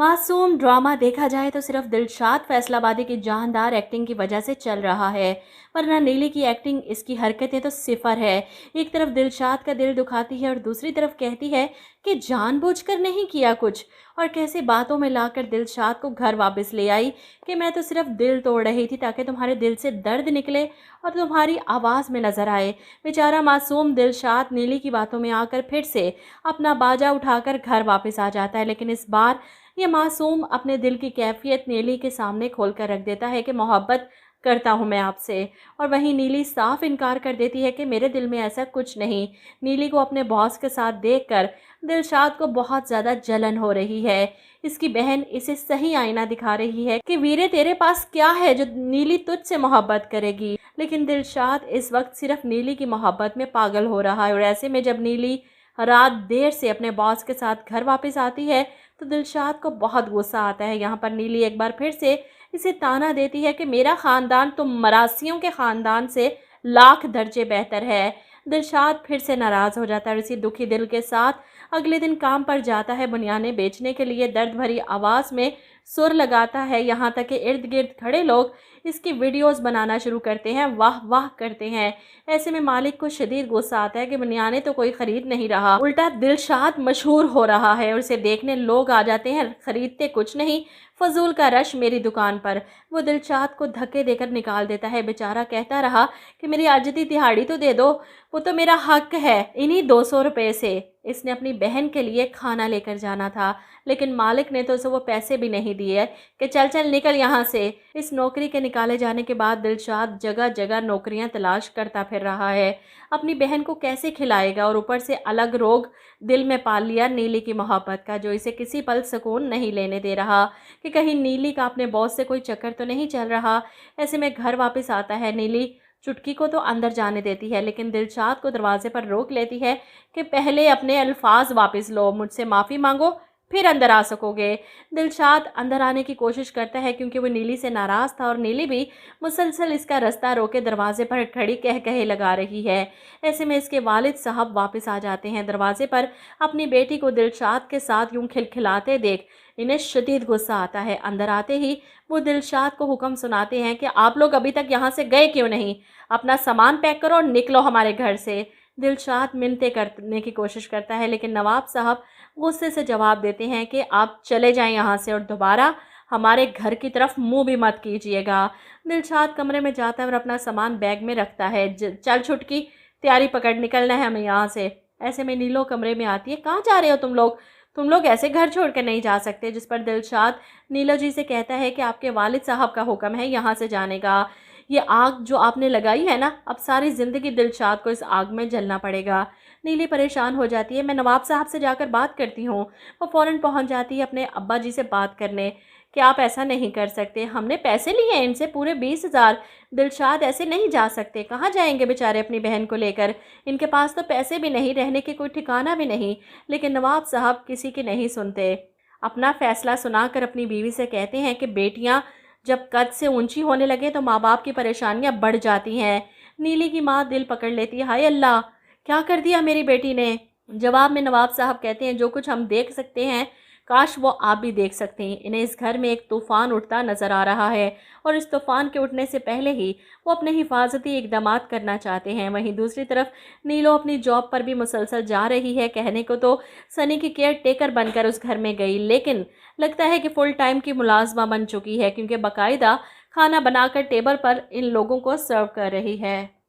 मासूम ड्रामा देखा जाए तो सिर्फ दिलशाद फैसलाबादी की जानदार एक्टिंग की वजह से चल रहा है, वरना नीली की एक्टिंग, इसकी हरकतें तो सिफर है। एक तरफ दिलशाद का दिल दुखाती है और दूसरी तरफ कहती है कि जानबूझकर नहीं किया कुछ, और कैसे बातों में लाकर दिलशाद को घर वापस ले आई कि मैं तो सिर्फ दिल तोड़ रही थी ताकि तुम्हारे दिल से दर्द निकले और तुम्हारी आवाज़ में नजर आए। बेचारा मासूम दिलशाद नीली की बातों में आकर फिर से अपना बाजा उठाकर घर वापस आ जाता है, लेकिन इस बार ये मासूम अपने दिल की कैफियत नीली के सामने खोलकर रख देता है कि मोहब्बत करता हूँ मैं आपसे, और वहीं नीली साफ इनकार कर देती है कि मेरे दिल में ऐसा कुछ नहीं। नीली को अपने बॉस के साथ देखकर दिलशाद को बहुत ज़्यादा जलन हो रही है। इसकी बहन इसे सही आईना दिखा रही है कि वीरे तेरे पास क्या है जो नीली तुझसे मोहब्बत करेगी, लेकिन दिलशाद इस वक्त सिर्फ नीली की मोहब्बत में पागल हो रहा है। और ऐसे में जब नीली रात देर से अपने बॉस के साथ घर वापस आती है तो दिलशाद को बहुत गुस्सा आता है। यहाँ पर नीली एक बार फिर से इसे ताना देती है कि मेरा ख़ानदान तो मरासियों के ख़ानदान से लाख दर्जे बेहतर है। दिलशाद फिर से नाराज़ हो जाता है और इसी दुखी दिल के साथ अगले दिन काम पर जाता है बुनियाने बेचने के लिए। दर्द भरी आवाज़ में सुर लगाता है, यहाँ तक कि इर्द गिर्द खड़े लोग इसकी वीडियोस बनाना शुरू करते हैं, वाह वाह करते हैं। ऐसे में मालिक को शदीद गुस्सा आता है कि बुनियाने तो कोई ख़रीद नहीं रहा, उल्टा दिलशाद मशहूर हो रहा है और इसे देखने लोग आ जाते हैं, खरीदते कुछ नहीं, फजूल का रश मेरी दुकान पर। वो दिलशाद को धक्के देकर निकाल देता है। बेचारा कहता रहा कि मेरी आजती दिहाड़ी तो दे दो, वो तो मेरा हक है, इन्हीं 200 रुपये से। इसने अपनी बहन के लिए खाना लेकर जाना था, लेकिन मालिक ने तो उसे वो पैसे भी नहीं दिए कि चल चल निकल यहाँ से। इस नौकरी के निकाले जाने के बाद दिलशाद जगह जगह नौकरियाँ तलाश करता फिर रहा है। अपनी बहन को कैसे खिलाएगा, और ऊपर से अलग रोग दिल में पाल लिया नीली की मोहब्बत का, जो इसे किसी पल सुकून नहीं लेने दे रहा कि कहीं नीली का अपने बॉस से कोई चक्कर तो नहीं चल रहा। ऐसे में घर वापस आता है। नीली चुटकी को तो अंदर जाने देती है, लेकिन दिलशाद को दरवाजे पर रोक लेती है कि पहले अपने अल्फाज वापस लो, मुझसे माफ़ी मांगो, फिर अंदर आ सकोगे। दिलशाद अंदर आने की कोशिश करता है क्योंकि वो नीली से नाराज़ था और नीली भी मुसलसल इसका रास्ता रोके दरवाजे पर खड़ी कह कहे लगा रही है। ऐसे में इसके वालिद साहब वापस आ जाते हैं। दरवाजे पर अपनी बेटी को दिलशाद के साथ यूं खिलखिलाते देख इन्हें शदीद गुस्सा आता है। अंदर आते ही वो दिलशाद को हुक्म सुनाते हैं कि आप लोग अभी तक यहाँ से गए क्यों नहीं, अपना सामान पैक करो और निकलो हमारे घर से। दिलशाद मिन्नतें करने की कोशिश करता है, लेकिन नवाब साहब गुस्से से जवाब देते हैं कि आप चले जाएं यहाँ से और दोबारा हमारे घर की तरफ मुंह भी मत कीजिएगा। दिलशाद कमरे में जाता है और अपना सामान बैग में रखता है। चल छुटकी, तैयारी पकड़, निकलना है हमें यहाँ से। ऐसे में नीलो कमरे में आती है। कहाँ जा रहे हो तुम लोग ऐसे घर छोड़ कर नहीं जा सकते। जिस पर दिलशाद नीलो जी से कहता है कि आपके वालिद साहब का हुक्म है यहाँ से जाने का। ये आग जो आपने लगाई है ना, अब सारी ज़िंदगी दिलशाद को इस आग में जलना पड़ेगा। नीली परेशान हो जाती है। मैं नवाब साहब से जाकर बात करती हूँ। वो फ़ौरन पहुँच जाती है अपने अब्बा जी से बात करने कि आप ऐसा नहीं कर सकते, हमने पैसे लिए हैं इनसे पूरे 20,000। दिलशाद ऐसे नहीं जा सकते, कहाँ जाएंगे बेचारे अपनी बहन को लेकर, इनके पास तो पैसे भी नहीं, रहने के कोई ठिकाना भी नहीं। लेकिन नवाब साहब किसी की नहीं सुनते। अपना फ़ैसला सुनाकर अपनी बीवी से कहते हैं कि बेटियाँ जब कद से ऊंची होने लगे तो माँ बाप की परेशानियाँ बढ़ जाती हैं। नीली की माँ दिल पकड़ लेती है, हाय अल्लाह, क्या कर दिया मेरी बेटी ने। जवाब में नवाब साहब कहते हैं, जो कुछ हम देख सकते हैं काश वो आप भी देख सकते हैं। इन्हें इस घर में एक तूफ़ान उठता नज़र आ रहा है और इस तूफ़ान के उठने से पहले ही वो अपने हिफाजती इकदाम करना चाहते हैं। वहीं दूसरी तरफ नीलो अपनी जॉब पर भी मुसलसल जा रही है। कहने को तो सनी की केयर टेकर बनकर उस घर में गई, लेकिन लगता है कि फुल टाइम की मुलाजमा बन चुकी है, क्योंकि बाकायदा खाना बनाकर टेबल पर इन लोगों को सर्व कर रही है।